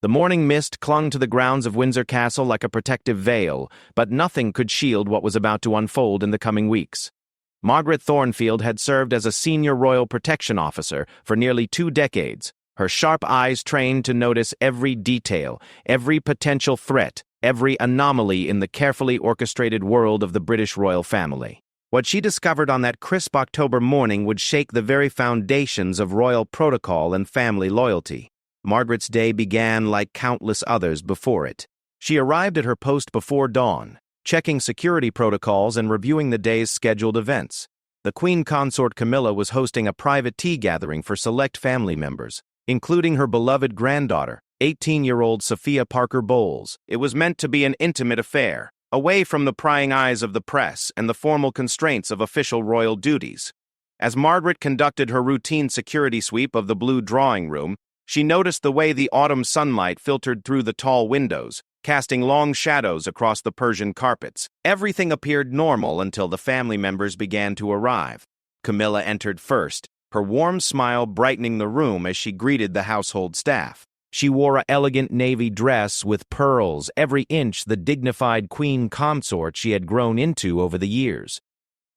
The morning mist clung to the grounds of Windsor Castle like a protective veil, but nothing could shield what was about to unfold in the coming weeks. Margaret Thornfield had served as a senior royal protection officer for nearly 2 decades, her sharp eyes trained to notice every detail, every potential threat, every anomaly in the carefully orchestrated world of the British royal family. What she discovered on that crisp October morning would shake the very foundations of royal protocol and family loyalty. Margaret's day began like countless others before it. She arrived at her post before dawn, checking security protocols and reviewing the day's scheduled events. The Queen Consort Camilla was hosting a private tea gathering for select family members, including her beloved granddaughter, 18-year-old Sophia Parker Bowles. It was meant to be an intimate affair, away from the prying eyes of the press and the formal constraints of official royal duties. As Margaret conducted her routine security sweep of the blue drawing room, she noticed the way the autumn sunlight filtered through the tall windows, casting long shadows across the Persian carpets. Everything appeared normal until the family members began to arrive. Camilla entered first, her warm smile brightening the room as she greeted the household staff. She wore an elegant navy dress with pearls, every inch the dignified queen consort she had grown into over the years.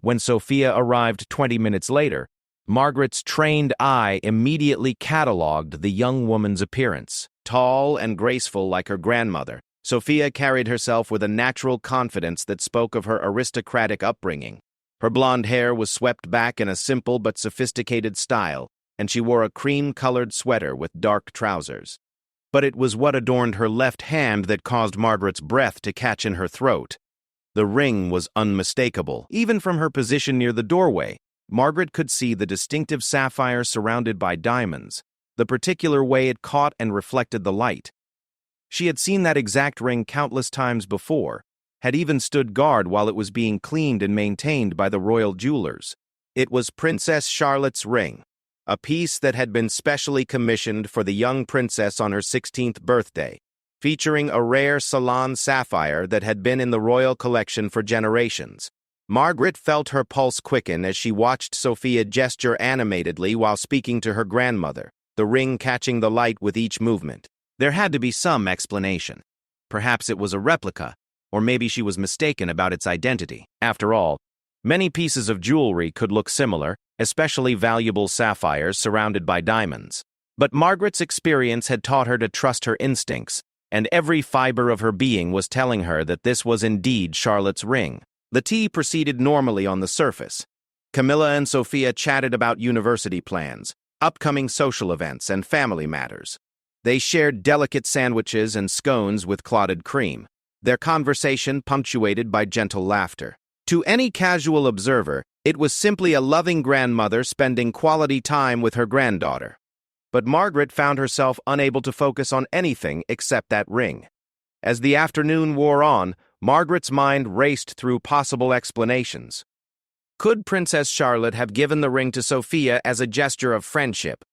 When Sophia arrived 20 minutes later, Margaret's trained eye immediately catalogued the young woman's appearance. Tall and graceful like her grandmother, Sophia carried herself with a natural confidence that spoke of her aristocratic upbringing. Her blonde hair was swept back in a simple but sophisticated style, and she wore a cream-colored sweater with dark trousers. But it was what adorned her left hand that caused Margaret's breath to catch in her throat. The ring was unmistakable. Even from her position near the doorway, Margaret could see the distinctive sapphire surrounded by diamonds, the particular way it caught and reflected the light. She had seen that exact ring countless times before, had even stood guard while it was being cleaned and maintained by the royal jewelers. It was Princess Charlotte's ring, a piece that had been specially commissioned for the young princess on her 16th birthday, featuring a rare Ceylon sapphire that had been in the royal collection for generations. Margaret felt her pulse quicken as she watched Sophia gesture animatedly while speaking to her grandmother, the ring catching the light with each movement. There had to be some explanation. Perhaps it was a replica, or maybe she was mistaken about its identity. After all, many pieces of jewelry could look similar, especially valuable sapphires surrounded by diamonds. But Margaret's experience had taught her to trust her instincts, and every fiber of her being was telling her that this was indeed Charlotte's ring. The tea proceeded normally on the surface. Camilla and Sophia chatted about university plans, upcoming social events, and family matters. They shared delicate sandwiches and scones with clotted cream, their conversation punctuated by gentle laughter. To any casual observer, it was simply a loving grandmother spending quality time with her granddaughter. But Margaret found herself unable to focus on anything except that ring. As the afternoon wore on, Margaret's mind raced through possible explanations. Could Princess Charlotte have given the ring to Sophia as a gesture of friendship?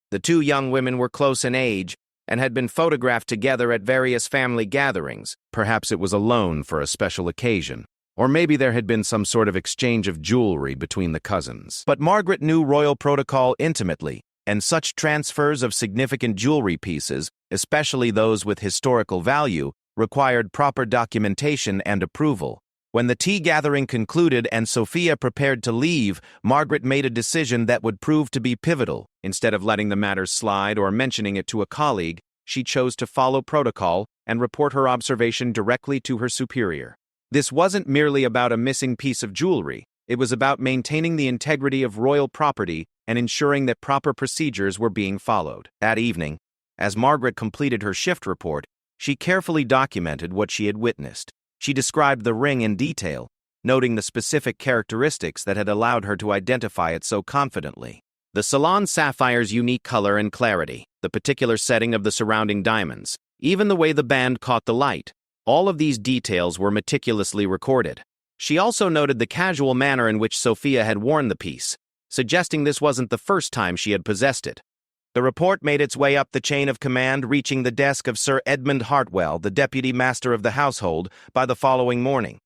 The two young women were close in age and had been photographed together at various family gatherings. Perhaps it was a loan for a special occasion. Or maybe there had been some sort of exchange of jewelry between the cousins. But Margaret knew royal protocol intimately, and such transfers of significant jewelry pieces, especially those with historical value, required proper documentation and approval. When the tea gathering concluded and Sophia prepared to leave, Margaret made a decision that would prove to be pivotal. Instead of letting the matter slide or mentioning it to a colleague, she chose to follow protocol and report her observation directly to her superior. This wasn't merely about a missing piece of jewelry. It was about maintaining the integrity of royal property and ensuring that proper procedures were being followed. That evening, as Margaret completed her shift report, she carefully documented what she had witnessed. She described the ring in detail, noting the specific characteristics that had allowed her to identify it so confidently. The Ceylon sapphire's unique color and clarity, the particular setting of the surrounding diamonds, even the way the band caught the light. All of these details were meticulously recorded. She also noted the casual manner in which Sophia had worn the piece, suggesting this wasn't the first time she had possessed it. The report made its way up the chain of command, reaching the desk of Sir Edmund Hartwell, the deputy master of the household, by the following morning.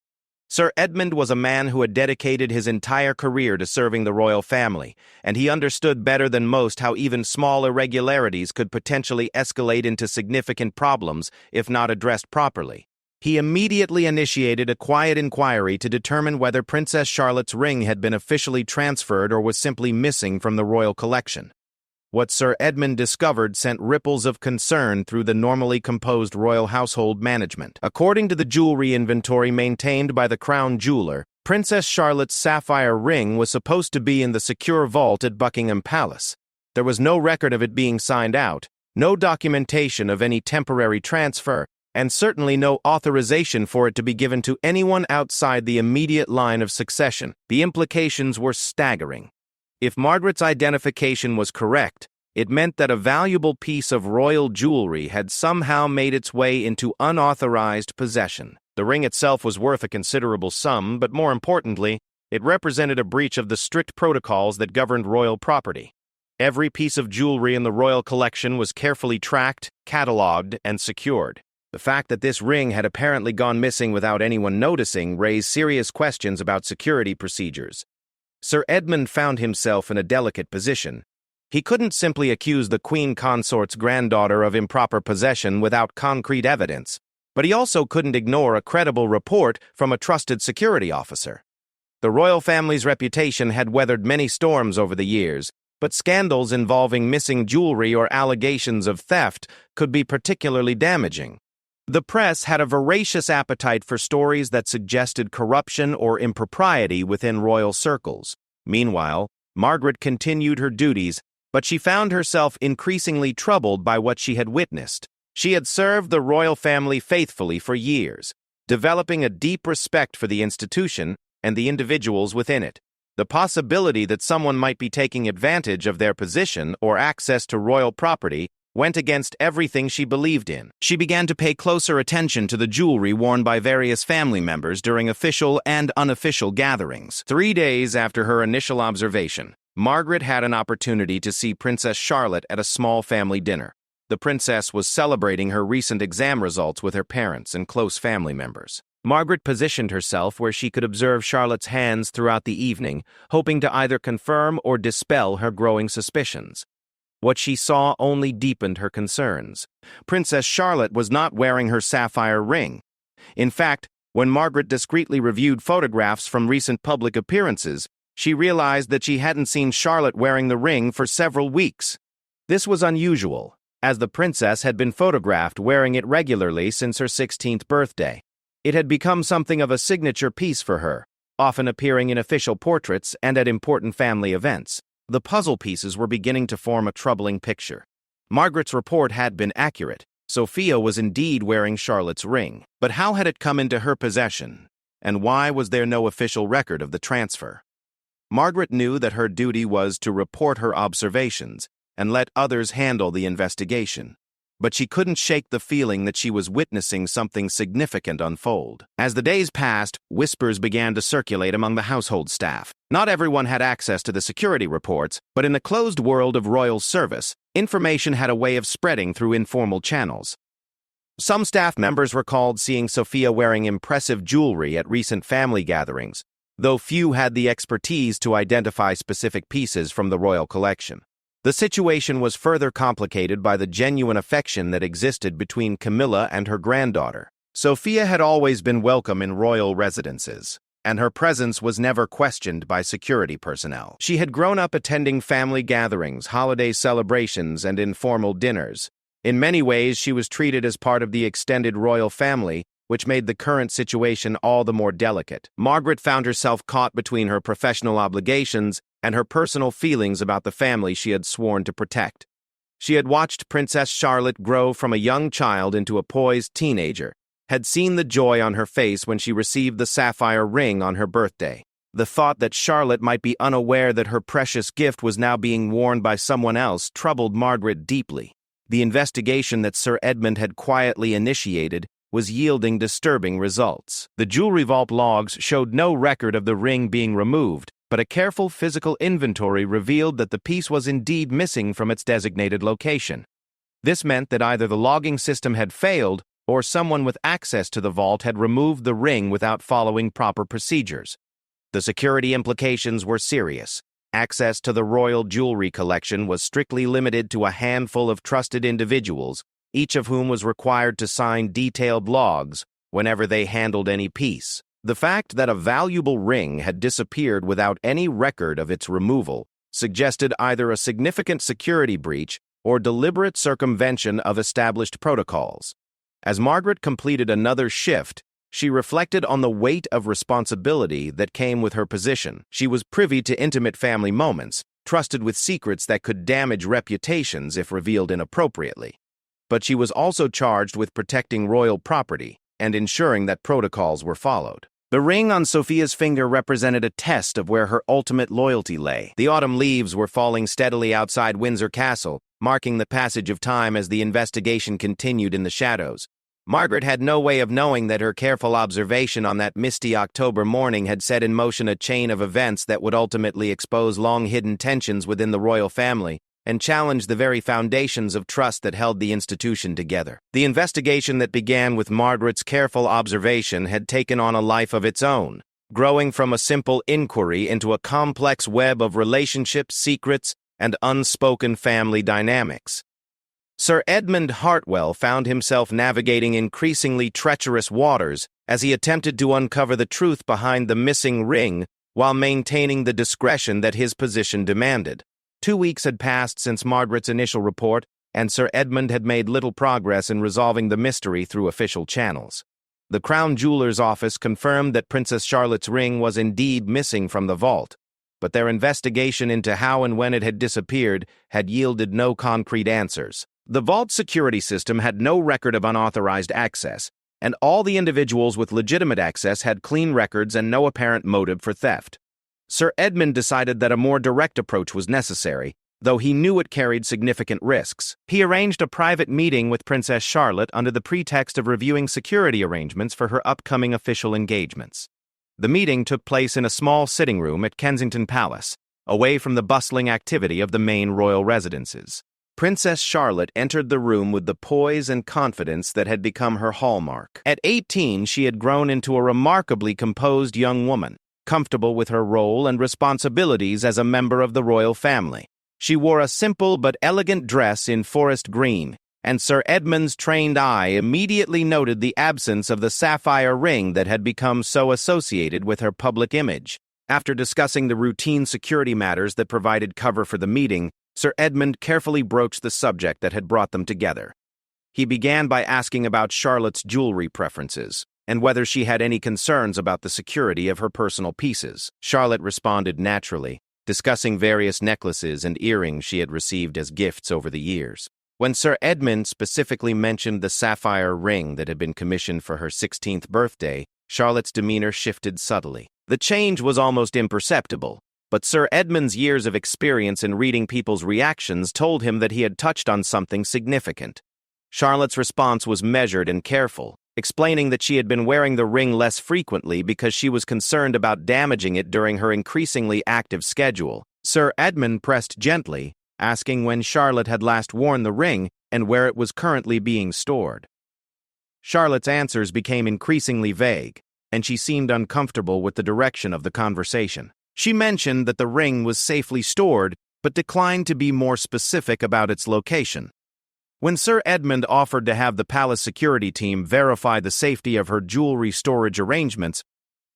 Sir Edmund was a man who had dedicated his entire career to serving the royal family, and he understood better than most how even small irregularities could potentially escalate into significant problems if not addressed properly. He immediately initiated a quiet inquiry to determine whether Princess Charlotte's ring had been officially transferred or was simply missing from the royal collection. What Sir Edmund discovered sent ripples of concern through the normally composed royal household management. According to the jewelry inventory maintained by the Crown Jeweler, Princess Charlotte's sapphire ring was supposed to be in the secure vault at Buckingham Palace. There was no record of it being signed out, no documentation of any temporary transfer, and certainly no authorization for it to be given to anyone outside the immediate line of succession. The implications were staggering. If Margaret's identification was correct, it meant that a valuable piece of royal jewelry had somehow made its way into unauthorized possession. The ring itself was worth a considerable sum, but more importantly, it represented a breach of the strict protocols that governed royal property. Every piece of jewelry in the royal collection was carefully tracked, catalogued, and secured. The fact that this ring had apparently gone missing without anyone noticing raised serious questions about security procedures. Sir Edmund found himself in a delicate position. He couldn't simply accuse the Queen Consort's granddaughter of improper possession without concrete evidence, but he also couldn't ignore a credible report from a trusted security officer. The royal family's reputation had weathered many storms over the years, but scandals involving missing jewelry or allegations of theft could be particularly damaging. The press had a voracious appetite for stories that suggested corruption or impropriety within royal circles. Meanwhile, Margaret continued her duties, but she found herself increasingly troubled by what she had witnessed. She had served the royal family faithfully for years, developing a deep respect for the institution and the individuals within it. The possibility that someone might be taking advantage of their position or access to royal property went against everything she believed in. She began to pay closer attention to the jewelry worn by various family members during official and unofficial gatherings. 3 days after her initial observation, Margaret had an opportunity to see Princess Charlotte at a small family dinner. The princess was celebrating her recent exam results with her parents and close family members. Margaret positioned herself where she could observe Charlotte's hands throughout the evening, hoping to either confirm or dispel her growing suspicions. What she saw only deepened her concerns. Princess Charlotte was not wearing her sapphire ring. In fact, when Margaret discreetly reviewed photographs from recent public appearances, she realized that she hadn't seen Charlotte wearing the ring for several weeks. This was unusual, as the princess had been photographed wearing it regularly since her 16th birthday. It had become something of a signature piece for her, often appearing in official portraits and at important family events. The puzzle pieces were beginning to form a troubling picture. Margaret's report had been accurate. Sophia was indeed wearing Charlotte's ring. But how had it come into her possession? And why was there no official record of the transfer? Margaret knew that her duty was to report her observations and let others handle the investigation. But she couldn't shake the feeling that she was witnessing something significant unfold. As the days passed, whispers began to circulate among the household staff. Not everyone had access to the security reports, but in the closed world of royal service, information had a way of spreading through informal channels. Some staff members recalled seeing Sophia wearing impressive jewelry at recent family gatherings, though few had the expertise to identify specific pieces from the royal collection. The situation was further complicated by the genuine affection that existed between Camilla and her granddaughter. Sophia had always been welcome in royal residences, and her presence was never questioned by security personnel. She had grown up attending family gatherings, holiday celebrations, and informal dinners. In many ways, she was treated as part of the extended royal family, which made the current situation all the more delicate. Margaret found herself caught between her professional obligations and her personal feelings about the family she had sworn to protect. She had watched Princess Charlotte grow from a young child into a poised teenager, had seen the joy on her face when she received the sapphire ring on her birthday. The thought that Charlotte might be unaware that her precious gift was now being worn by someone else troubled Margaret deeply. The investigation that Sir Edmund had quietly initiated was yielding disturbing results. The jewelry vault logs showed no record of the ring being removed, but a careful physical inventory revealed that the piece was indeed missing from its designated location. This meant that either the logging system had failed or someone with access to the vault had removed the ring without following proper procedures. The security implications were serious. Access to the royal jewelry collection was strictly limited to a handful of trusted individuals, each of whom was required to sign detailed logs whenever they handled any piece. The fact that a valuable ring had disappeared without any record of its removal suggested either a significant security breach or deliberate circumvention of established protocols. As Margaret completed another shift, she reflected on the weight of responsibility that came with her position. She was privy to intimate family moments, trusted with secrets that could damage reputations if revealed inappropriately. But she was also charged with protecting royal property and ensuring that protocols were followed. The ring on Sophia's finger represented a test of where her ultimate loyalty lay. The autumn leaves were falling steadily outside Windsor Castle, marking the passage of time as the investigation continued in the shadows. Margaret had no way of knowing that her careful observation on that misty October morning had set in motion a chain of events that would ultimately expose long-hidden tensions within the royal family and challenge the very foundations of trust that held the institution together. The investigation that began with Margaret's careful observation had taken on a life of its own, growing from a simple inquiry into a complex web of relationships, secrets, and unspoken family dynamics. Sir Edmund Hartwell found himself navigating increasingly treacherous waters as he attempted to uncover the truth behind the missing ring while maintaining the discretion that his position demanded. 2 weeks had passed since Margaret's initial report, and Sir Edmund had made little progress in resolving the mystery through official channels. The Crown Jeweller's office confirmed that Princess Charlotte's ring was indeed missing from the vault, but their investigation into how and when it had disappeared had yielded no concrete answers. The vault security system had no record of unauthorized access, and all the individuals with legitimate access had clean records and no apparent motive for theft. Sir Edmund decided that a more direct approach was necessary, though he knew it carried significant risks. He arranged a private meeting with Princess Charlotte under the pretext of reviewing security arrangements for her upcoming official engagements. The meeting took place in a small sitting room at Kensington Palace, away from the bustling activity of the main royal residences. Princess Charlotte entered the room with the poise and confidence that had become her hallmark. At 18, she had grown into a remarkably composed young woman, comfortable with her role and responsibilities as a member of the royal family. She wore a simple but elegant dress in forest green, and Sir Edmund's trained eye immediately noted the absence of the sapphire ring that had become so associated with her public image. After discussing the routine security matters that provided cover for the meeting, Sir Edmund carefully broached the subject that had brought them together. He began by asking about Charlotte's jewelry preferences, and whether she had any concerns about the security of her personal pieces. Charlotte responded naturally, discussing various necklaces and earrings she had received as gifts over the years. When Sir Edmund specifically mentioned the sapphire ring that had been commissioned for her 16th birthday, Charlotte's demeanor shifted subtly. The change was almost imperceptible, but Sir Edmund's years of experience in reading people's reactions told him that he had touched on something significant. Charlotte's response was measured and careful, explaining that she had been wearing the ring less frequently because she was concerned about damaging it during her increasingly active schedule. Sir Edmund pressed gently, asking when Charlotte had last worn the ring and where it was currently being stored. Charlotte's answers became increasingly vague, and she seemed uncomfortable with the direction of the conversation. She mentioned that the ring was safely stored, but declined to be more specific about its location. When Sir Edmund offered to have the palace security team verify the safety of her jewelry storage arrangements,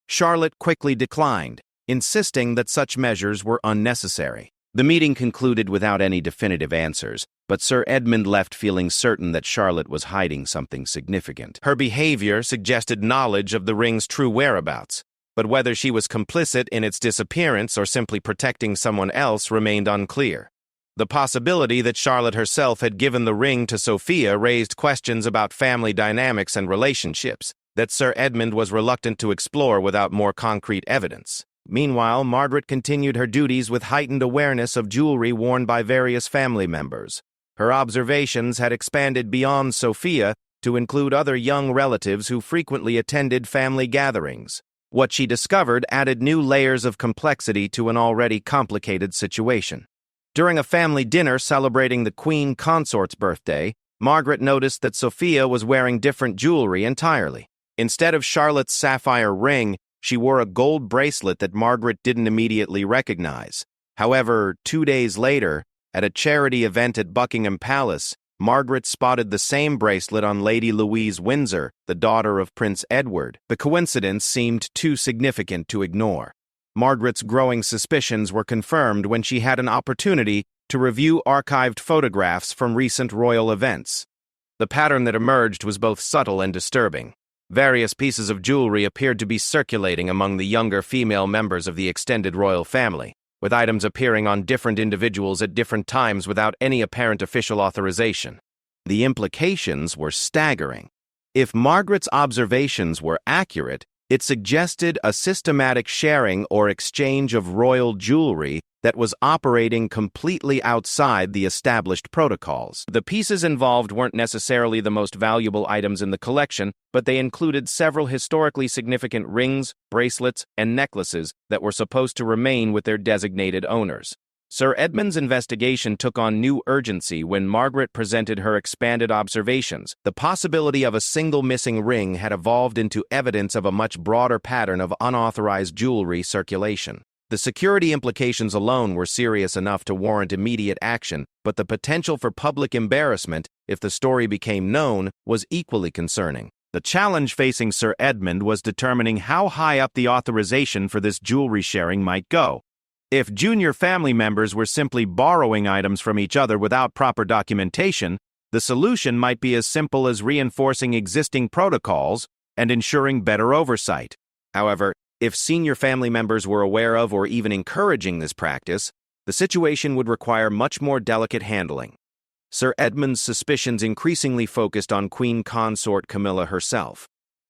Charlotte quickly declined, insisting that such measures were unnecessary. The meeting concluded without any definitive answers, but Sir Edmund left feeling certain that Charlotte was hiding something significant. Her behavior suggested knowledge of the ring's true whereabouts, but whether she was complicit in its disappearance or simply protecting someone else remained unclear. The possibility that Charlotte herself had given the ring to Sophia raised questions about family dynamics and relationships that Sir Edmund was reluctant to explore without more concrete evidence. Meanwhile, Margaret continued her duties with heightened awareness of jewelry worn by various family members. Her observations had expanded beyond Sophia to include other young relatives who frequently attended family gatherings. What she discovered added new layers of complexity to an already complicated situation. During a family dinner celebrating the Queen Consort's birthday, Margaret noticed that Sophia was wearing different jewelry entirely. Instead of Charlotte's sapphire ring, she wore a gold bracelet that Margaret didn't immediately recognize. However, 2 days later, at a charity event at Buckingham Palace, Margaret spotted the same bracelet on Lady Louise Windsor, the daughter of Prince Edward. The coincidence seemed too significant to ignore. Margaret's growing suspicions were confirmed when she had an opportunity to review archived photographs from recent royal events. The pattern that emerged was both subtle and disturbing. Various pieces of jewelry appeared to be circulating among the younger female members of the extended royal family, with items appearing on different individuals at different times without any apparent official authorization. The implications were staggering. If Margaret's observations were accurate, it suggested a systematic sharing or exchange of royal jewelry that was operating completely outside the established protocols. The pieces involved weren't necessarily the most valuable items in the collection, but they included several historically significant rings, bracelets, and necklaces that were supposed to remain with their designated owners. Sir Edmund's investigation took on new urgency when Margaret presented her expanded observations. The possibility of a single missing ring had evolved into evidence of a much broader pattern of unauthorized jewelry circulation. The security implications alone were serious enough to warrant immediate action, but the potential for public embarrassment, if the story became known, was equally concerning. The challenge facing Sir Edmund was determining how high up the authorization for this jewelry sharing might go. If junior family members were simply borrowing items from each other without proper documentation, the solution might be as simple as reinforcing existing protocols and ensuring better oversight. However, if senior family members were aware of or even encouraging this practice, the situation would require much more delicate handling. Sir Edmund's suspicions increasingly focused on Queen Consort Camilla herself.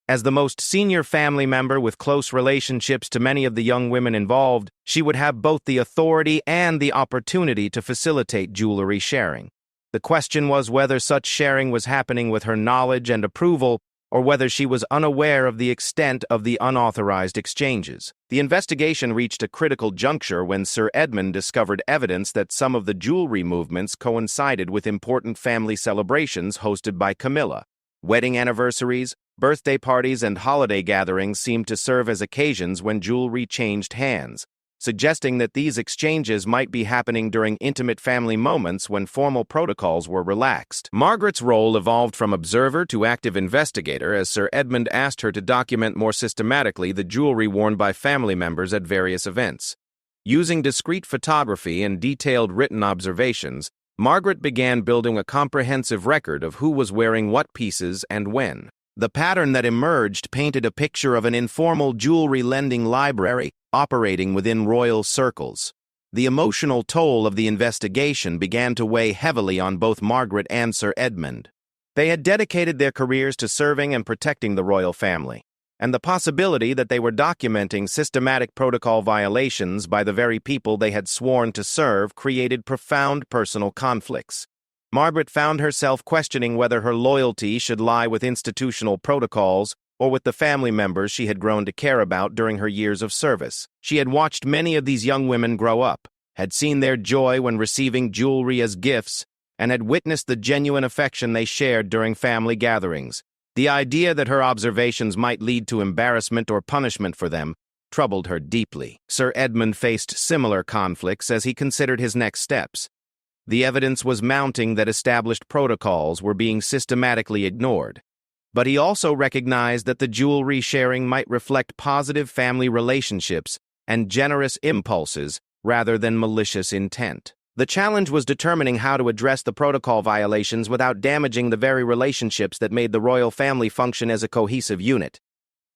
As the most senior family member with close relationships to many of the young women involved, she would have both the authority and the opportunity to facilitate jewelry sharing. The question was whether such sharing was happening with her knowledge and approval, or whether she was unaware of the extent of the unauthorized exchanges. The investigation reached a critical juncture when Sir Edmund discovered evidence that some of the jewelry movements coincided with important family celebrations hosted by Camilla. Wedding anniversaries, birthday parties, and holiday gatherings seemed to serve as occasions when jewelry changed hands, suggesting that these exchanges might be happening during intimate family moments when formal protocols were relaxed. Margaret's role evolved from observer to active investigator as Sir Edmund asked her to document more systematically the jewelry worn by family members at various events. Using discreet photography and detailed written observations, Margaret began building a comprehensive record of who was wearing what pieces and when. The pattern that emerged painted a picture of an informal jewelry-lending library operating within royal circles. The emotional toll of the investigation began to weigh heavily on both Margaret and Sir Edmund. They had dedicated their careers to serving and protecting the royal family, and the possibility that they were documenting systematic protocol violations by the very people they had sworn to serve created profound personal conflicts. Margaret found herself questioning whether her loyalty should lie with institutional protocols or with the family members she had grown to care about during her years of service. She had watched many of these young women grow up, had seen their joy when receiving jewelry as gifts, and had witnessed the genuine affection they shared during family gatherings. The idea that her observations might lead to embarrassment or punishment for them troubled her deeply. Sir Edmund faced similar conflicts as he considered his next steps. The evidence was mounting that established protocols were being systematically ignored. But he also recognized that the jewelry sharing might reflect positive family relationships and generous impulses rather than malicious intent. The challenge was determining how to address the protocol violations without damaging the very relationships that made the royal family function as a cohesive unit.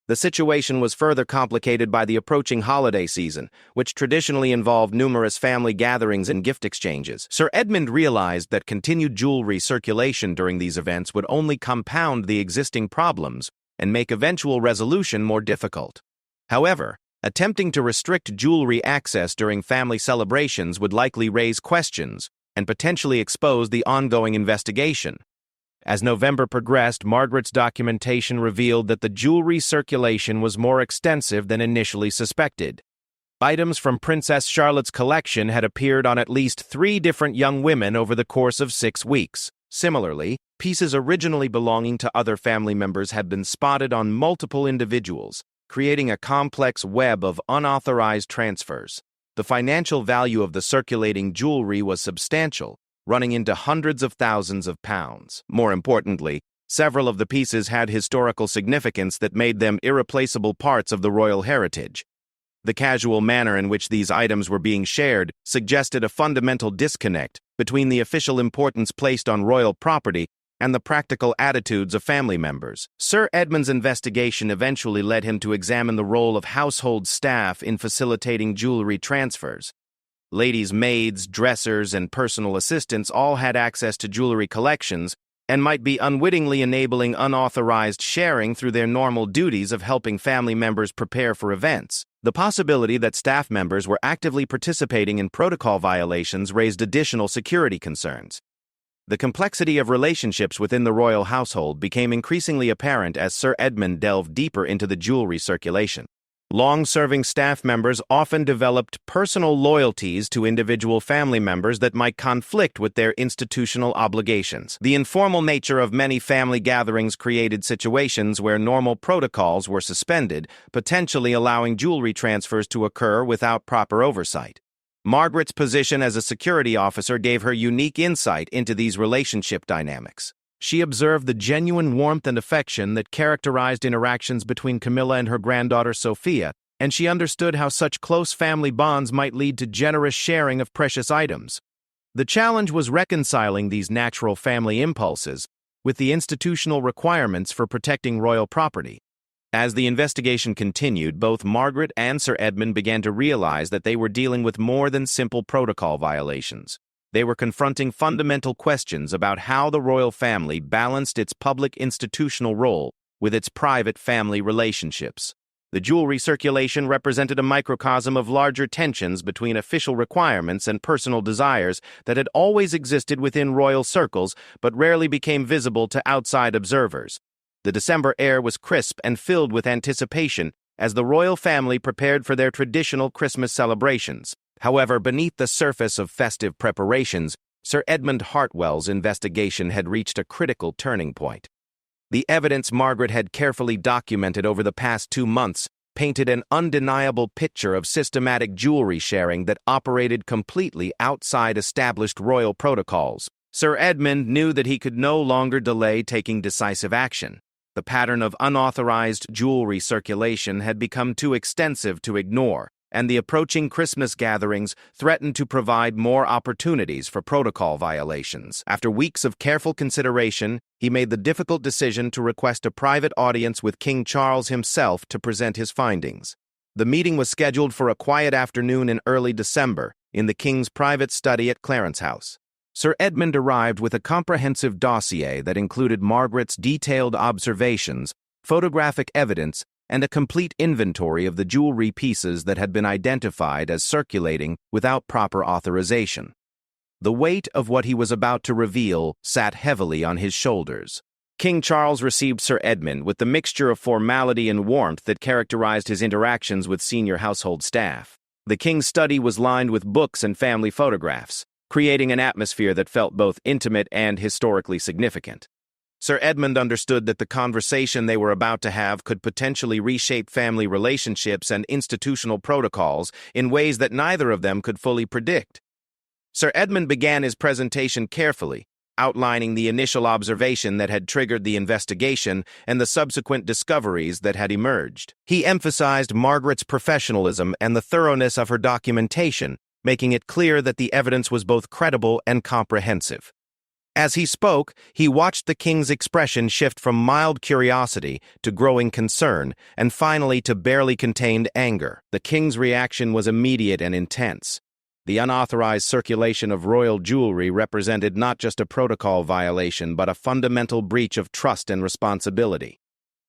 The situation was further complicated by the approaching holiday season, which traditionally involved numerous family gatherings and gift exchanges. Sir Edmund realized that continued jewelry circulation during these events would only compound the existing problems and make eventual resolution more difficult. However, attempting to restrict jewelry access during family celebrations would likely raise questions and potentially expose the ongoing investigation. As November progressed, Margaret's documentation revealed that the jewelry circulation was more extensive than initially suspected. Items from Princess Charlotte's collection had appeared on at least 3 different young women over the course of 6 weeks. Similarly, Pieces originally belonging to other family members had been spotted on multiple individuals, creating a complex web of unauthorized transfers. The financial value of the circulating jewelry was substantial, running into hundreds of thousands of pounds. More importantly, several of the pieces had historical significance that made them irreplaceable parts of the royal heritage. The casual manner in which these items were being shared suggested a fundamental disconnect between the official importance placed on royal property and the practical attitudes of family members. Sir Edmund's investigation eventually led him to examine the role of household staff in facilitating jewelry transfers. Ladies' maids, dressers, and personal assistants all had access to jewelry collections and might be unwittingly enabling unauthorized sharing through their normal duties of helping family members prepare for events. The possibility that staff members were actively participating in protocol violations raised additional security concerns. The complexity of relationships within the royal household became increasingly apparent as Sir Edmund delved deeper into the jewelry circulation. Long-serving staff members often developed personal loyalties to individual family members that might conflict with their institutional obligations. The informal nature of many family gatherings created situations where normal protocols were suspended, potentially allowing jewelry transfers to occur without proper oversight. Margaret's position as a security officer gave her unique insight into these relationship dynamics. She observed the genuine warmth and affection that characterized interactions between Camilla and her granddaughter Sophia, and she understood how such close family bonds might lead to generous sharing of precious items. The challenge was reconciling these natural family impulses with the institutional requirements for protecting royal property. As the investigation continued, both Margaret and Sir Edmund began to realize that they were dealing with more than simple protocol violations. They were confronting fundamental questions about how the royal family balanced its public institutional role with its private family relationships. The jewelry circulation represented a microcosm of larger tensions between official requirements and personal desires that had always existed within royal circles but rarely became visible to outside observers. The December air was crisp and filled with anticipation as the royal family prepared for their traditional Christmas celebrations. However, beneath the surface of festive preparations, Sir Edmund Hartwell's investigation had reached a critical turning point. The evidence Margaret had carefully documented over the past 2 months painted an undeniable picture of systematic jewelry sharing that operated completely outside established royal protocols. Sir Edmund knew that he could no longer delay taking decisive action. The pattern of unauthorized jewelry circulation had become too extensive to ignore, and the approaching Christmas gatherings threatened to provide more opportunities for protocol violations. After weeks of careful consideration, he made the difficult decision to request a private audience with King Charles himself to present his findings. The meeting was scheduled for a quiet afternoon in early December in the King's private study at Clarence House. Sir Edmund arrived with a comprehensive dossier that included Margaret's detailed observations, photographic evidence, and a complete inventory of the jewelry pieces that had been identified as circulating without proper authorization. The weight of what he was about to reveal sat heavily on his shoulders. King Charles received Sir Edmund with the mixture of formality and warmth that characterized his interactions with senior household staff. The king's study was lined with books and family photographs, creating an atmosphere that felt both intimate and historically significant. Sir Edmund understood that the conversation they were about to have could potentially reshape family relationships and institutional protocols in ways that neither of them could fully predict. Sir Edmund began his presentation carefully, outlining the initial observation that had triggered the investigation and the subsequent discoveries that had emerged. He emphasized Margaret's professionalism and the thoroughness of her documentation, making it clear that the evidence was both credible and comprehensive. As he spoke, he watched the king's expression shift from mild curiosity to growing concern, and finally to barely contained anger. The king's reaction was immediate and intense. The unauthorized circulation of royal jewelry represented not just a protocol violation, but a fundamental breach of trust and responsibility.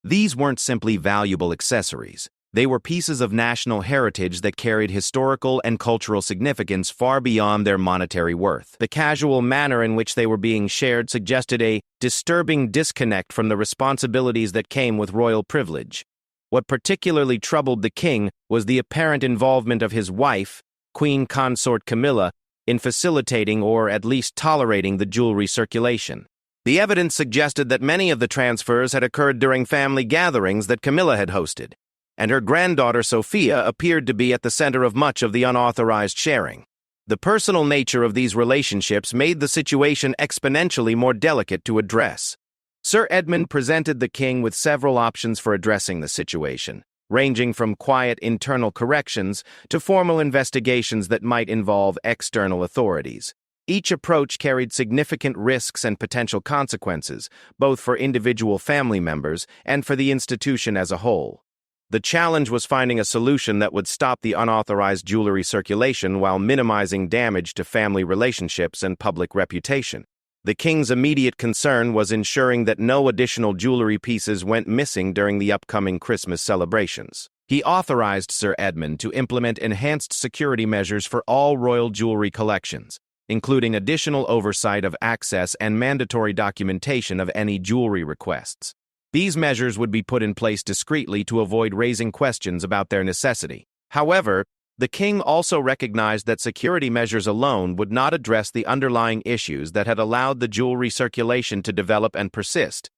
These weren't simply valuable accessories. They were pieces of national heritage that carried historical and cultural significance far beyond their monetary worth. The casual manner in which they were being shared suggested a disturbing disconnect from the responsibilities that came with royal privilege. What particularly troubled the king was the apparent involvement of his wife, Queen Consort Camilla, in facilitating or at least tolerating the jewelry circulation. The evidence suggested that many of the transfers had occurred during family gatherings that Camilla had hosted, and her granddaughter Sophia appeared to be at the center of much of the unauthorized sharing. The personal nature of these relationships made the situation exponentially more delicate to address. Sir Edmund presented the king with several options for addressing the situation, ranging from quiet internal corrections to formal investigations that might involve external authorities. Each approach carried significant risks and potential consequences, both for individual family members and for the institution as a whole. The challenge was finding a solution that would stop the unauthorized jewelry circulation while minimizing damage to family relationships and public reputation. The king's immediate concern was ensuring that no additional jewelry pieces went missing during the upcoming Christmas celebrations. He authorized Sir Edmund to implement enhanced security measures for all royal jewelry collections, including additional oversight of access and mandatory documentation of any jewelry requests. These measures would be put in place discreetly to avoid raising questions about their necessity. However, the king also recognized that security measures alone would not address the underlying issues that had allowed the jewelry circulation to develop and persist.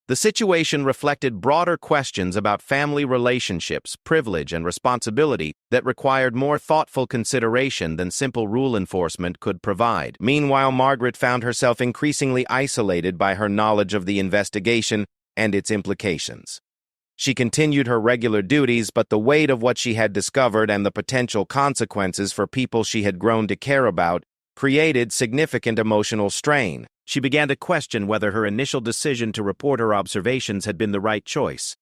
The situation reflected broader questions about family relationships, privilege, and responsibility that required more thoughtful consideration than simple rule enforcement could provide. Meanwhile, Margaret found herself increasingly isolated by her knowledge of the investigation and its implications. She continued her regular duties, but the weight of what she had discovered and the potential consequences for people she had grown to care about created significant emotional strain. She began to question whether her initial decision to report her observations had been the right choice.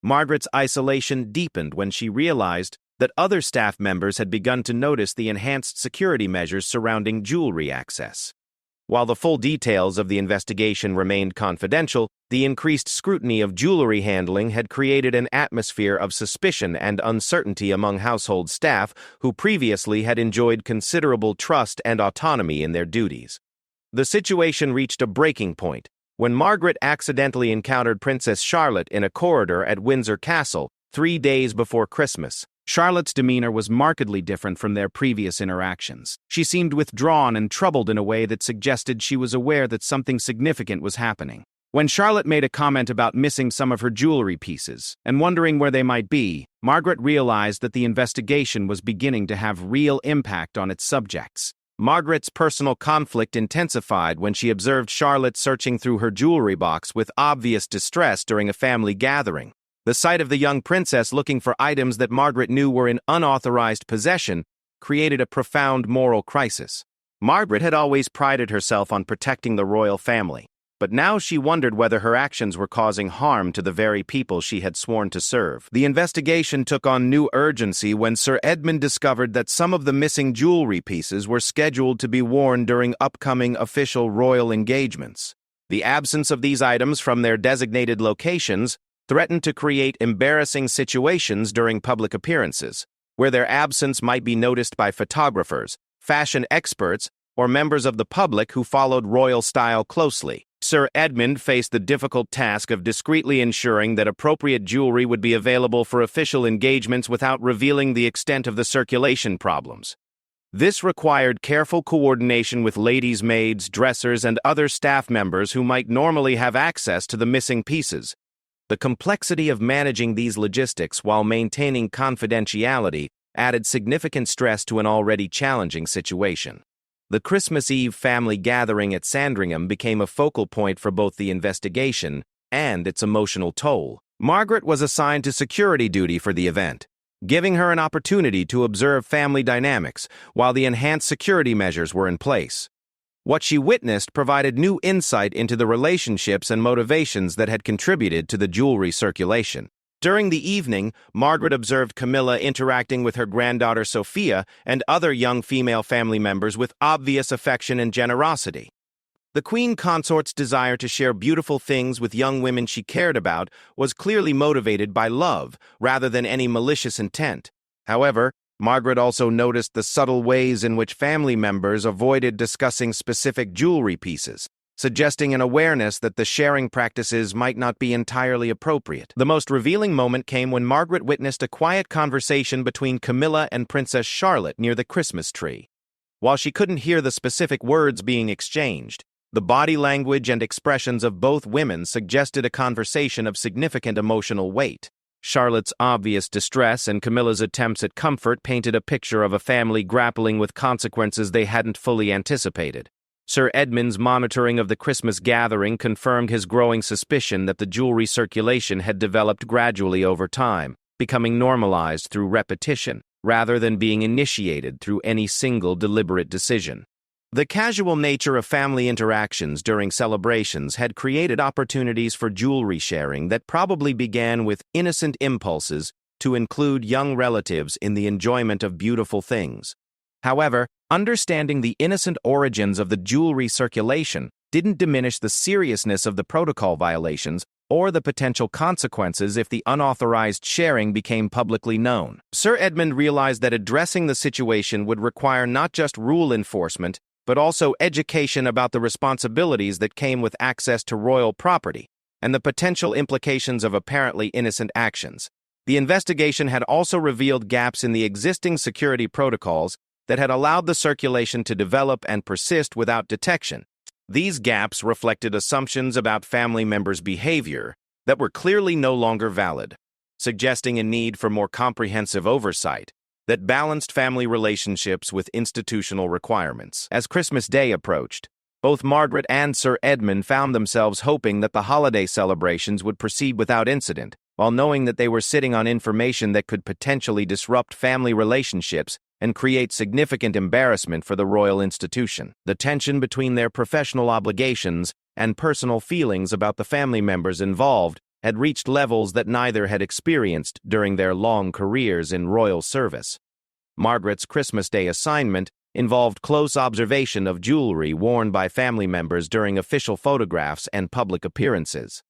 Margaret's isolation deepened when she realized that other staff members had begun to notice the enhanced security measures surrounding jewelry access. While the full details of the investigation remained confidential, the increased scrutiny of jewelry handling had created an atmosphere of suspicion and uncertainty among household staff who previously had enjoyed considerable trust and autonomy in their duties. The situation reached a breaking point when Margaret accidentally encountered Princess Charlotte in a corridor at Windsor Castle 3 days before Christmas. Charlotte's demeanor was markedly different from their previous interactions. She seemed withdrawn and troubled in a way that suggested she was aware that something significant was happening. When Charlotte made a comment about missing some of her jewelry pieces and wondering where they might be, Margaret realized that the investigation was beginning to have real impact on its subjects. Margaret's personal conflict intensified when she observed Charlotte searching through her jewelry box with obvious distress during a family gathering. The sight of the young princess looking for items that Margaret knew were in unauthorized possession created a profound moral crisis. Margaret had always prided herself on protecting the royal family, but now she wondered whether her actions were causing harm to the very people she had sworn to serve. The investigation took on new urgency when Sir Edmund discovered that some of the missing jewelry pieces were scheduled to be worn during upcoming official royal engagements. The absence of these items from their designated locations threatened to create embarrassing situations during public appearances, where their absence might be noticed by photographers, fashion experts, or members of the public who followed royal style closely. Sir Edmund faced the difficult task of discreetly ensuring that appropriate jewelry would be available for official engagements without revealing the extent of the circulation problems. This required careful coordination with ladies' maids, dressers, and other staff members who might normally have access to the missing pieces. The complexity of managing these logistics while maintaining confidentiality added significant stress to an already challenging situation. The Christmas Eve family gathering at Sandringham became a focal point for both the investigation and its emotional toll. Margaret was assigned to security duty for the event, giving her an opportunity to observe family dynamics while the enhanced security measures were in place. What she witnessed provided new insight into the relationships and motivations that had contributed to the jewelry circulation. During the evening, Margaret observed Camilla interacting with her granddaughter Sophia and other young female family members with obvious affection and generosity. The queen consort's desire to share beautiful things with young women she cared about was clearly motivated by love rather than any malicious intent. However, Margaret also noticed the subtle ways in which family members avoided discussing specific jewelry pieces, suggesting an awareness that the sharing practices might not be entirely appropriate. The most revealing moment came when Margaret witnessed a quiet conversation between Camilla and Princess Charlotte near the Christmas tree. While she couldn't hear the specific words being exchanged, The body language and expressions of both women suggested a conversation of significant emotional weight. Charlotte's obvious distress and Camilla's attempts at comfort painted a picture of a family grappling with consequences they hadn't fully anticipated. Sir Edmund's monitoring of the Christmas gathering confirmed his growing suspicion that the jewelry circulation had developed gradually over time, becoming normalized through repetition, rather than being initiated through any single deliberate decision. The casual nature of family interactions during celebrations had created opportunities for jewelry sharing that probably began with innocent impulses to include young relatives in the enjoyment of beautiful things. However, understanding the innocent origins of the jewelry circulation didn't diminish the seriousness of the protocol violations or the potential consequences if the unauthorized sharing became publicly known. Sir Edmund realized that addressing the situation would require not just rule enforcement, but also education about the responsibilities that came with access to royal property and the potential implications of apparently innocent actions. The investigation had also revealed gaps in the existing security protocols that had allowed the circulation to develop and persist without detection. These gaps reflected assumptions about family members' behavior that were clearly no longer valid, suggesting a need for more comprehensive oversight that balanced family relationships with institutional requirements. As Christmas Day approached, both Margaret and Sir Edmund found themselves hoping that the holiday celebrations would proceed without incident, while knowing that they were sitting on information that could potentially disrupt family relationships and create significant embarrassment for the royal institution. The tension between their professional obligations and personal feelings about the family members involved had reached levels that neither had experienced during their long careers in royal service. Margaret's Christmas Day assignment involved close observation of jewelry worn by family members during official photographs and public appearances.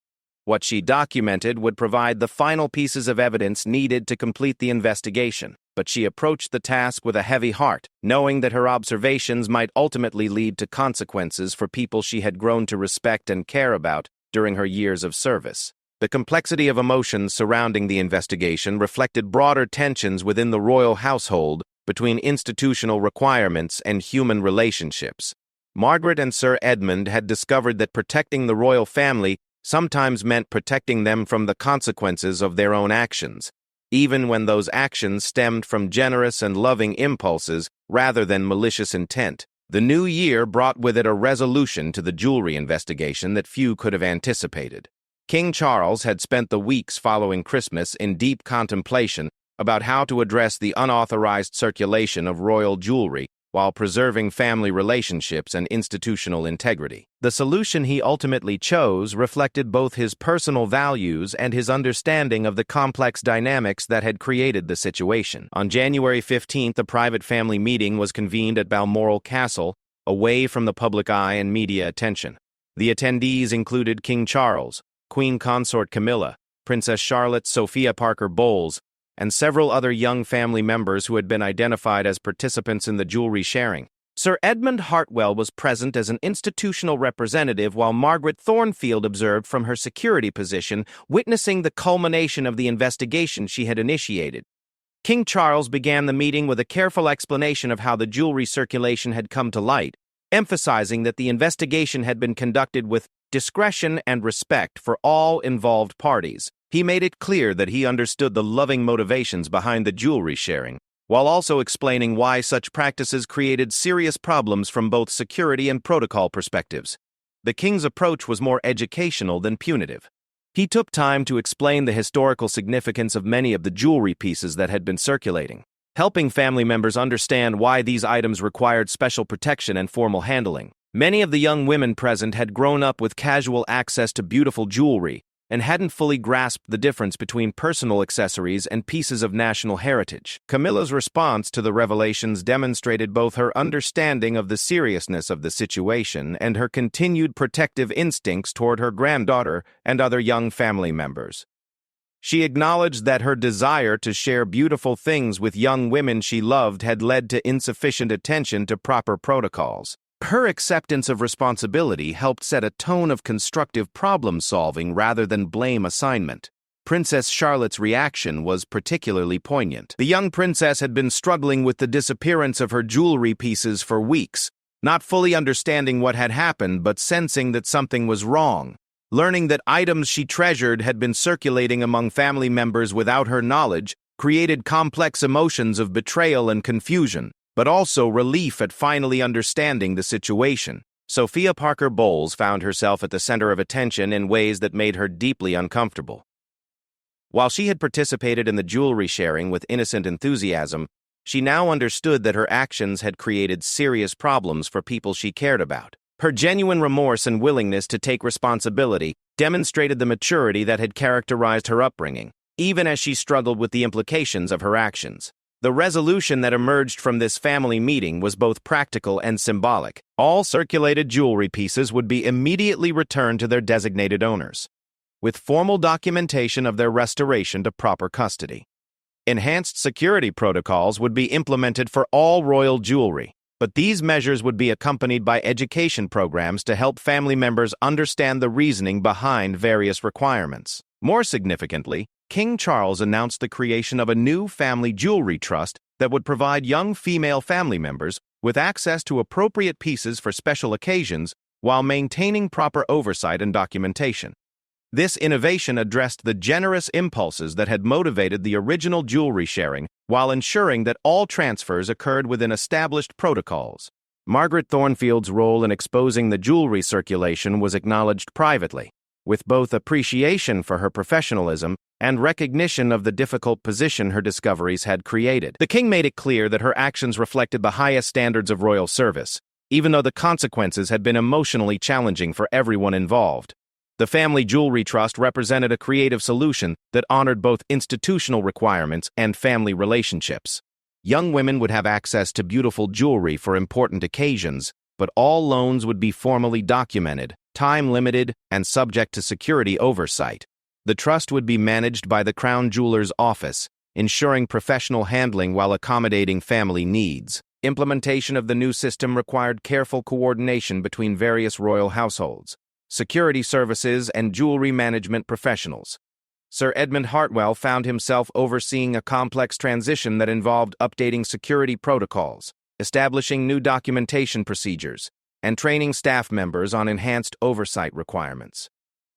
What she documented would provide the final pieces of evidence needed to complete the investigation, but she approached the task with a heavy heart, knowing that her observations might ultimately lead to consequences for people she had grown to respect and care about during her years of service. The complexity of emotions surrounding the investigation reflected broader tensions within the royal household between institutional requirements and human relationships. Margaret and Sir Edmund had discovered that protecting the royal family sometimes meant protecting them from the consequences of their own actions, even when those actions stemmed from generous and loving impulses rather than malicious intent. The new year brought with it a resolution to the jewelry investigation that few could have anticipated. King Charles had spent the weeks following Christmas in deep contemplation about how to address the unauthorized circulation of royal jewelry while preserving family relationships and institutional integrity. The solution he ultimately chose reflected both his personal values and his understanding of the complex dynamics that had created the situation. On January 15th, a private family meeting was convened at Balmoral Castle, away from the public eye and media attention. The attendees included King Charles, Queen Consort Camilla, Princess Charlotte Sophia Parker Bowles, and several other young family members who had been identified as participants in the jewelry sharing. Sir Edmund Hartwell was present as an institutional representative while Margaret Thornfield observed from her security position, witnessing the culmination of the investigation she had initiated. King Charles began the meeting with a careful explanation of how the jewelry circulation had come to light, emphasizing that the investigation had been conducted with discretion and respect for all involved parties. He made it clear that he understood the loving motivations behind the jewelry sharing, while also explaining why such practices created serious problems from both security and protocol perspectives. The king's approach was more educational than punitive. He took time to explain the historical significance of many of the jewelry pieces that had been circulating, helping family members understand why these items required special protection and formal handling. Many of the young women present had grown up with casual access to beautiful jewelry and hadn't fully grasped the difference between personal accessories and pieces of national heritage. Camilla's response to the revelations demonstrated both her understanding of the seriousness of the situation and her continued protective instincts toward her granddaughter and other young family members. She acknowledged that her desire to share beautiful things with young women she loved had led to insufficient attention to proper protocols. Her acceptance of responsibility helped set a tone of constructive problem-solving rather than blame assignment. Princess Charlotte's reaction was particularly poignant. The young princess had been struggling with the disappearance of her jewelry pieces for weeks, not fully understanding what had happened but sensing that something was wrong. Learning that items she treasured had been circulating among family members without her knowledge created complex emotions of betrayal and confusion, but also relief at finally understanding the situation. Sophia Parker Bowles found herself at the center of attention in ways that made her deeply uncomfortable. While she had participated in the jewelry sharing with innocent enthusiasm, she now understood that her actions had created serious problems for people she cared about. Her genuine remorse and willingness to take responsibility demonstrated the maturity that had characterized her upbringing, even as she struggled with the implications of her actions. The resolution that emerged from this family meeting was both practical and symbolic. All circulated jewelry pieces would be immediately returned to their designated owners, with formal documentation of their restoration to proper custody. Enhanced security protocols would be implemented for all royal jewelry, but these measures would be accompanied by education programs to help family members understand the reasoning behind various requirements. More significantly, King Charles announced the creation of a new family jewelry trust that would provide young female family members with access to appropriate pieces for special occasions while maintaining proper oversight and documentation. This innovation addressed the generous impulses that had motivated the original jewelry sharing while ensuring that all transfers occurred within established protocols. Margaret Thornfield's role in exposing the jewelry circulation was acknowledged privately, with both appreciation for her professionalism and recognition of the difficult position her discoveries had created. The king made it clear that her actions reflected the highest standards of royal service, even though the consequences had been emotionally challenging for everyone involved. The Family Jewelry Trust represented a creative solution that honored both institutional requirements and family relationships. Young women would have access to beautiful jewelry for important occasions, but all loans would be formally documented, time-limited, and subject to security oversight. The trust would be managed by the Crown Jeweler's office, ensuring professional handling while accommodating family needs. Implementation of the new system required careful coordination between various royal households, security services, and jewelry management professionals. Sir Edmund Hartwell found himself overseeing a complex transition that involved updating security protocols, establishing new documentation procedures, and training staff members on enhanced oversight requirements.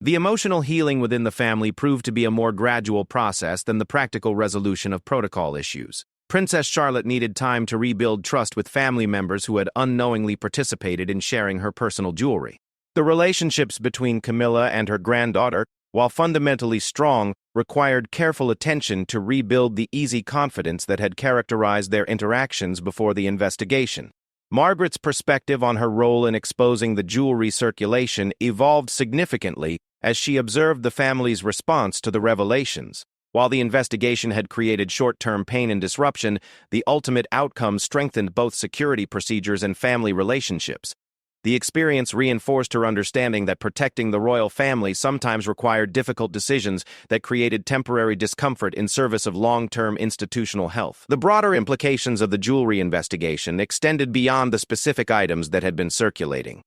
The emotional healing within the family proved to be a more gradual process than the practical resolution of protocol issues. Princess Charlotte needed time to rebuild trust with family members who had unknowingly participated in sharing her personal jewelry. The relationships between Camilla and her granddaughter, while fundamentally strong, required careful attention to rebuild the easy confidence that had characterized their interactions before the investigation. Margaret's perspective on her role in exposing the jewelry circulation evolved significantly as she observed the family's response to the revelations. While the investigation had created short-term pain and disruption, the ultimate outcome strengthened both security procedures and family relationships. The experience reinforced her understanding that protecting the royal family sometimes required difficult decisions that created temporary discomfort in service of long-term institutional health. The broader implications of the jewelry investigation extended beyond the specific items that had been circulating.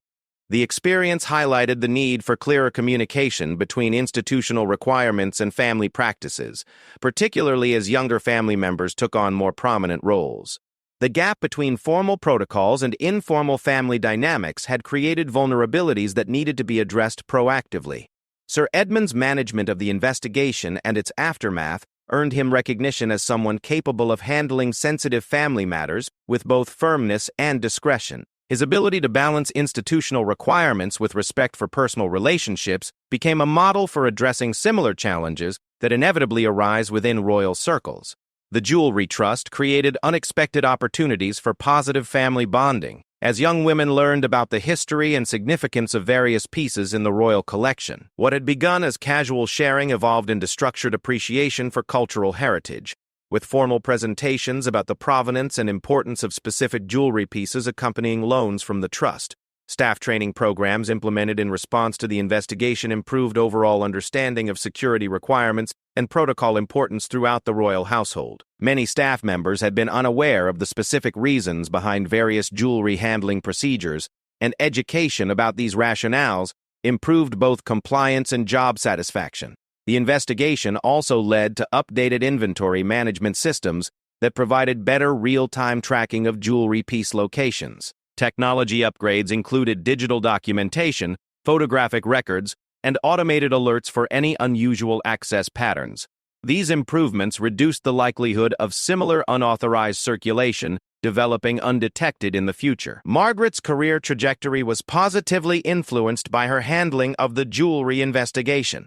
The experience highlighted the need for clearer communication between institutional requirements and family practices, particularly as younger family members took on more prominent roles. The gap between formal protocols and informal family dynamics had created vulnerabilities that needed to be addressed proactively. Sir Edmund's management of the investigation and its aftermath earned him recognition as someone capable of handling sensitive family matters with both firmness and discretion. His ability to balance institutional requirements with respect for personal relationships became a model for addressing similar challenges that inevitably arise within royal circles. The Jewelry Trust created unexpected opportunities for positive family bonding, as young women learned about the history and significance of various pieces in the royal collection. What had begun as casual sharing evolved into structured appreciation for cultural heritage, with formal presentations about the provenance and importance of specific jewelry pieces accompanying loans from the trust. Staff training programs implemented in response to the investigation improved overall understanding of security requirements and protocol importance throughout the royal household. Many staff members had been unaware of the specific reasons behind various jewelry handling procedures, and education about these rationales improved both compliance and job satisfaction. The investigation also led to updated inventory management systems that provided better real-time tracking of jewelry piece locations. Technology upgrades included digital documentation, photographic records, and automated alerts for any unusual access patterns. These improvements reduced the likelihood of similar unauthorized circulation developing undetected in the future. Margaret's career trajectory was positively influenced by her handling of the jewelry investigation.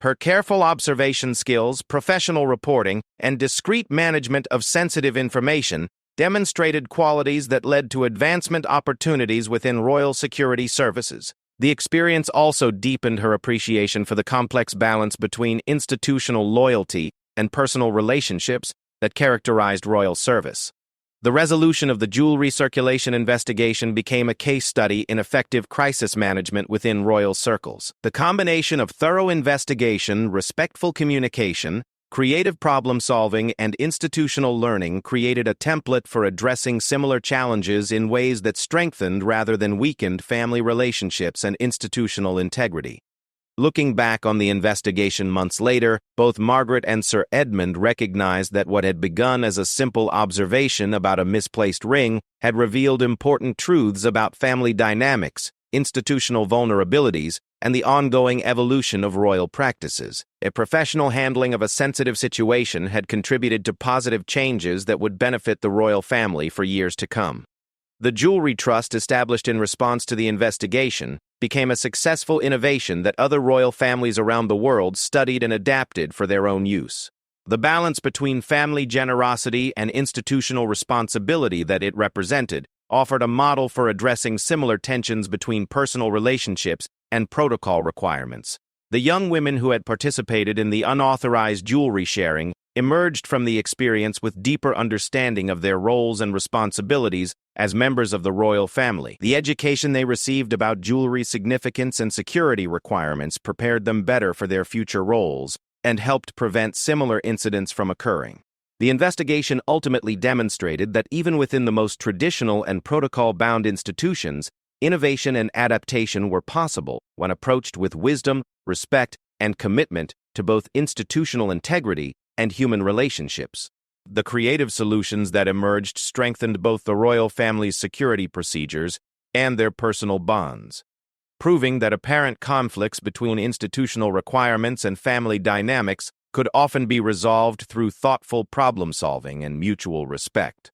Her careful observation skills, professional reporting, and discreet management of sensitive information demonstrated qualities that led to advancement opportunities within royal security services. The experience also deepened her appreciation for the complex balance between institutional loyalty and personal relationships that characterized royal service. The resolution of the jewelry circulation investigation became a case study in effective crisis management within royal circles. The combination of thorough investigation, respectful communication, creative problem-solving, and institutional learning created a template for addressing similar challenges in ways that strengthened rather than weakened family relationships and institutional integrity. Looking back on the investigation months later, both Margaret and Sir Edmund recognized that what had begun as a simple observation about a misplaced ring had revealed important truths about family dynamics, institutional vulnerabilities, and the ongoing evolution of royal practices. A professional handling of a sensitive situation had contributed to positive changes that would benefit the royal family for years to come. The Jewelry Trust, established in response to the investigation, became a successful innovation that other royal families around the world studied and adapted for their own use. The balance between family generosity and institutional responsibility that it represented offered a model for addressing similar tensions between personal relationships and protocol requirements. The young women who had participated in the unauthorized jewelry sharing emerged from the experience with deeper understanding of their roles and responsibilities as members of the royal family. The education they received about jewelry's significance and security requirements prepared them better for their future roles and helped prevent similar incidents from occurring. The investigation ultimately demonstrated that even within the most traditional and protocol-bound institutions, innovation and adaptation were possible when approached with wisdom, respect, and commitment to both institutional integrity and human relationships. The creative solutions that emerged strengthened both the royal family's security procedures and their personal bonds, proving that apparent conflicts between institutional requirements and family dynamics could often be resolved through thoughtful problem-solving and mutual respect.